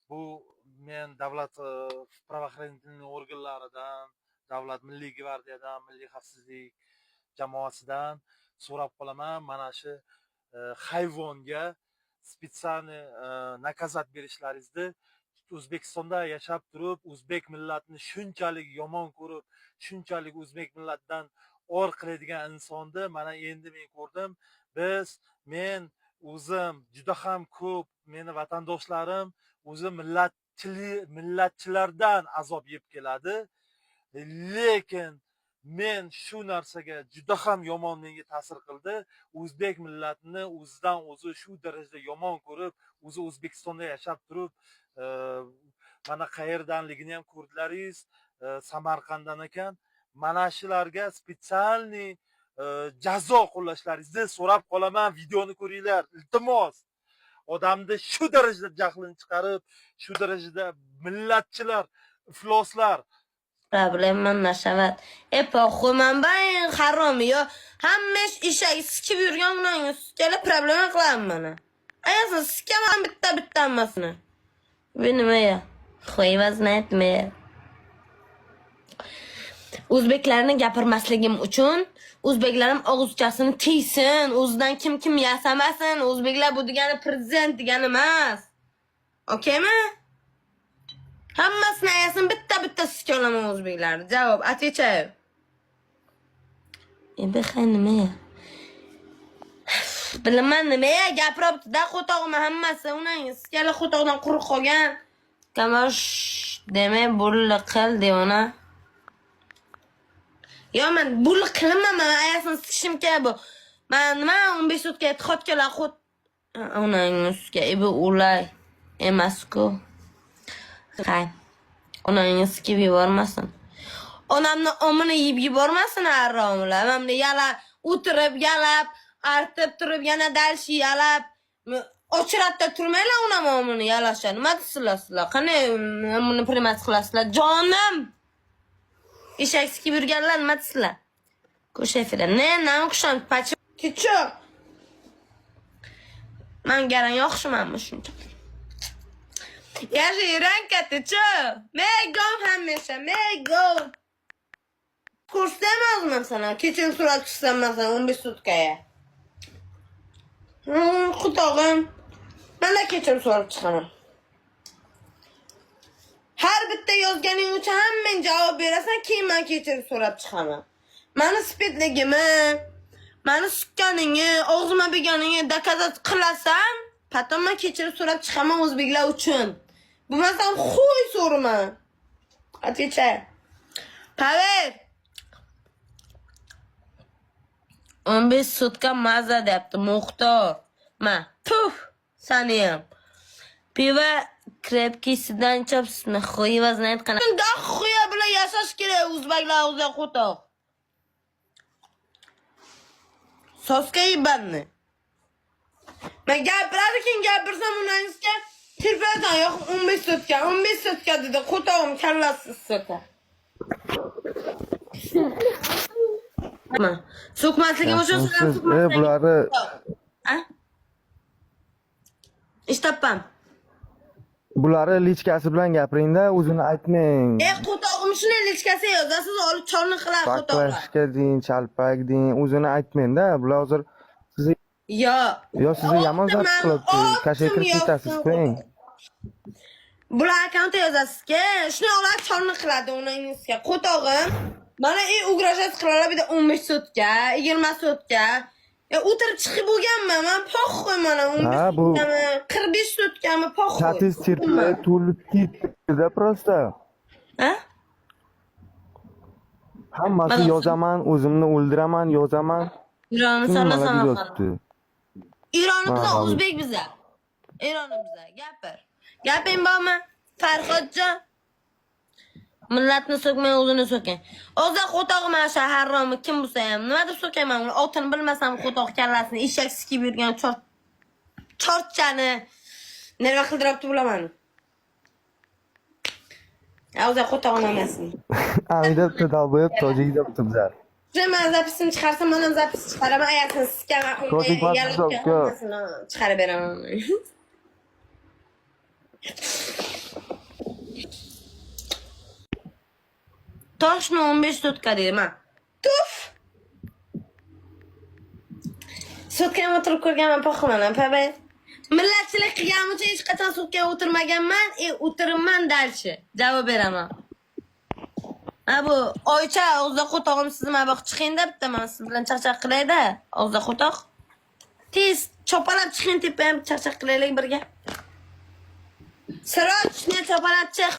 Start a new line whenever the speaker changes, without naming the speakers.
bu men davlat правоохранительный organlaridan, davlat milliy gvardiyadan, milliy xavfsizlik jamoasidan so'rab qolaman, mana shu hayvonga spesialniy nakazat berishlaringizni. O'zbekistonda yashab turib, o'zbek millatini shunchalik yomon ko'rib, shunchalik o'zbek millatidan or qiladigan insonni mana endi men ko'rdim. Men o'zim juda ham ko'p, meni vatandoshlarim o'zi millatchilardan azob yeb keladi. Lekin men shu narsaga juda ham yomon menga ta'sir qildi. O'zbek millatini o'zidan o'zi shu darajada yomon ko'rib, o'zi O'zbekistonda yashab turib, mana qayerdanligini ham ko'rdilaringiz, Samarqanddan ekan. Mana shularga spesialniy jazo qo'llashlaringizni so'rab qolaman. Videoni ko'ringlar, iltimos. Odamni shu darajada jahlini chiqarib, shu darajada millatchilar, ifloslar
Problema nashavat. Po'xman ben harom yo. Hamma ishak sikib yurgan bilan kela problema qilaman mana. Ayasın sikaman bitta hammasini. Bu nima ya? Xo'yvazni aytma. O'zbeklarni gapirmasligim uchun o'zbeklarim og'izchasini tiysin, o'zidan kim yasamasin. O'zbeklar bu degani prezident degani emas. Okeymi? Hammasini ayasini bitta sikolaman o'zbeklarni. Javob, отвечаю. Bexay nima ya? Bilaman nima ya? Gapiribdi-da qo'tog'im hammasi. Uning sikala qo'tog'dan quruq qolgan. Kamash demay bulli qil deyona. Yo men bulli qilmayman, ayasini sikishim kerak bu. Men nima 15 sutka e'tiqodkalar qo't. Uning ustiga bu ulay emas-ku. Hay. Onangni sikib yubormasin. Onamni omini yeb yubormasin arromlar. Mana yalab o'tirib, yalab, artib turib, yana dalshi yalab. Ochiratda turmaylar onam omini yalashar. Nima deysizlar? Qani buni primat qilasizlar? Jonim. Eshak sikib yurganlar nima deysizlar? Ko'shayfida. Ne o'xsham? Pachi. Kichu. Men garan yo'qshimanmi shuncha? Yaşı rankatı çö. Megom hamisha, megom. Kurs demezdim sana. Keçin surat çıksam mesela 15 sutkaya. Kutağım. Ben de keçin surat çıkamam. Her bitta yozganing uchun hammen javob berasan, keyin men keçin surat çıkamam. Meni spidligimi, meni sukkaningni, og'zima berganingni dokazat qilasan, потом men keçin surat chiqaman o'zbeklar uchun. Bu mesela xuy sorma. Отвечай. Pavel. 15 sutka maza deyapti Muxtor. Ma, puf, saniyam. Piva krepkisidan chopsizmi? Xo'y znayt qana. Da xuya bilan yashash kerak o'zbeklar o'zi qo'toq. Soska yibanni. Men gapirsam unangizga Tirpezan yo'q 15 sutka dedi. Qo'tog'im kallasiz so'ka. So'kmasligim uchun sizlar so'kmasligim.
Bularni
ish topam.
Bularni lichkasi bilan gapiringda, o'zini aytmang.
Qo'tog'im shuni lichkasi yozasiz, olib chorni qilar qo'tog'lar.
Paklashka deng, chalpak deng, o'zini aytmangda. Bular hozir sizni sizni yomon zot qilib, kashekir ketasiz-ku.
Bular akkauntda yozasizki, shuni olib chorni qiladi uningizga. Qo'tog'im mana ugrashasiz qiladi, bitta 15 sutka, 20 sutka. O'tirib chiqib bo'lganman, men po'xoy mana 15 sutkami, 45 sutkami po'xoy.
Statistika to'lib ketdi просто. Hammasi yozaman, o'zimni o'ldiraman, yozaman.
Ironni bizlar o'zbek bizlar. Ironni bizlar, gapir. Gaping bormi? Farhodjon. Millatni so'kmay o'zini so'king. O'zi qo'tog'im asha harromi kim bo'lsa ham, nima deb so'kayman uni? Otini bilmasam qo'toq kallasini, eshak sikib yurgan chortchani nima qildiribdi bilaman. O'zi qo'tog'im emasin.
Amida tadobib tojik debdi bizlar.
Men zapisini chiqarsam, men ham zapis chiqaraman, ayasini sikaman, chiqarib beraman. Toshni 15 sutka deyman. Tuf! Sutkam o'tirib ko'rganman poxmalan, pabay. Millatchilik qilganim uchun hech qachon sutkaga o'tirmaganman, o'tiribman dalchi. Javob beraman. Bu oycha og'izda qo'tog'im sizni mana bu chiqing debdi, men siz bilan chaqchaq qilayda. Og'izda qo'toq. Tez chopalab chiqing tepam chaqchaq qilaylik birga. Siroj, ne chopalab chiq.